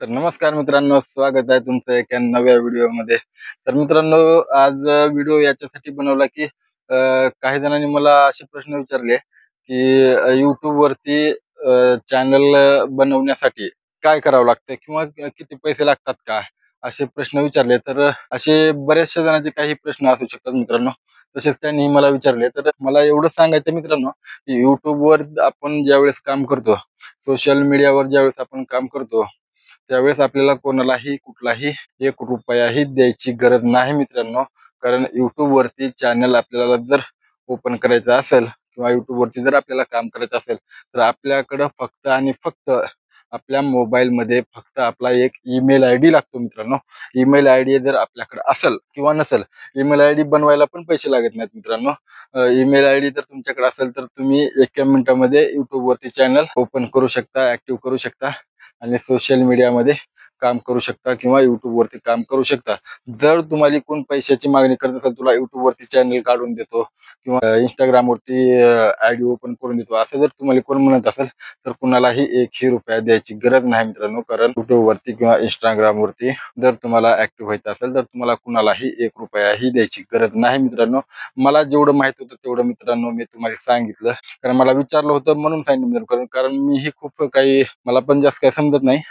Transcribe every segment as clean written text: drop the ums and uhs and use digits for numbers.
तर नमस्कार मित्रांनो, स्वागत आहे तुमचं एका नव्या व्हिडिओमध्ये. तर मित्रांनो, आज व्हिडिओ याच्यासाठी बनवला की काही जणांनी मला असे प्रश्न विचारले की YouTube वरती चॅनल बनवण्यासाठी काय करावं लागतं किंवा किती पैसे लागतात का? असे प्रश्न विचारले. तर असे बऱ्याचशा जणांचे काही प्रश्न असू शकतात मित्रांनो. तसेच त्यांनी मला विचारले. तर मला एवढं सांगायचं मित्रांनो, की YouTubeवर आपण ज्यावेळेस काम करतो, सोशल मीडियावर ज्यावेळेस आपण काम करतो, त्यावेळेस आपल्याला कोणालाही कुठलाही ₹1ही द्यायची गरज नाही मित्रांनो. कारण YouTube वरती चॅनल आपल्याला जर ओपन करायचं असेल किंवा YouTube वरती जर आपल्याला काम करायचं असेल, तर आपल्याकडं फक्त आणि फक्त आपल्या मोबाईलमध्ये फक्त आपला एक ईमेल आयडी लागतो मित्रांनो. ईमेल आयडी जर आपल्याकडे असेल किंवा नसेल, ईमेल आयडी बनवायला पण पैसे लागत नाहीत मित्रांनो. ईमेल आयडी जर तुमच्याकडे असेल, तर तुम्ही एका मिनिटामध्ये YouTube वरती चॅनल ओपन करू शकता, ॲक्टिव्ह करू शकता आणि सोशल मीडियामध्ये काम करू शकता किंवा YouTube वरती काम करू शकता. जर तुम्हाला कोण पैशाची मागणी करत असेल, तुला YouTube वरती चॅनल काढून देतो किंवा Instagram वरती आयडी ओपन करून देतो, असं जर तुम्हाला कोण म्हणत असेल, तर कुणालाही एकही रुपया द्यायची गरज नाही मित्रांनो. कारण YouTube वरती किंवा Instagram वरती जर तुम्हाला ॲक्टिव्ह व्हायचं असेल, तर तुम्हाला कुणालाही ₹1ही द्यायची गरज नाही मित्रांनो. मला जेवढं माहित होतं तेवढं मित्रांनो मी तुम्हाला सांगितलं. कारण मला विचारलं होतं म्हणून सांगितलं मित्रांनो. कारण मीही खूप काही मला पण जास्त काही समजत नाही.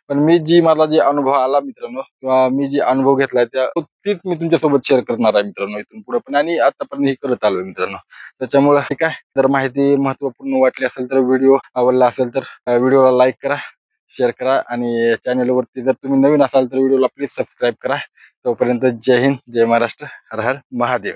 पण मला जे अनुभव आला मित्रांनो किंवा मी जे अनुभव घेतलाय तीच मी तुमच्यासोबत शेअर करणार आहे मित्रांनो इथून पुढे पण, आणि आतापर्यंत हे करत आलोय मित्रांनो. त्याच्यामुळे ठीक आहे. जर माहिती महत्त्वपूर्ण वाटली असेल, तर व्हिडिओ आवडला असेल, तर व्हिडिओला लाईक करा, शेअर करा आणि चॅनलवरती जर तुम्ही नवीन असाल तर व्हिडिओला प्लीज सबस्क्राईब करा. तोपर्यंत जय हिंद, जय महाराष्ट्र, हर हर महादेव.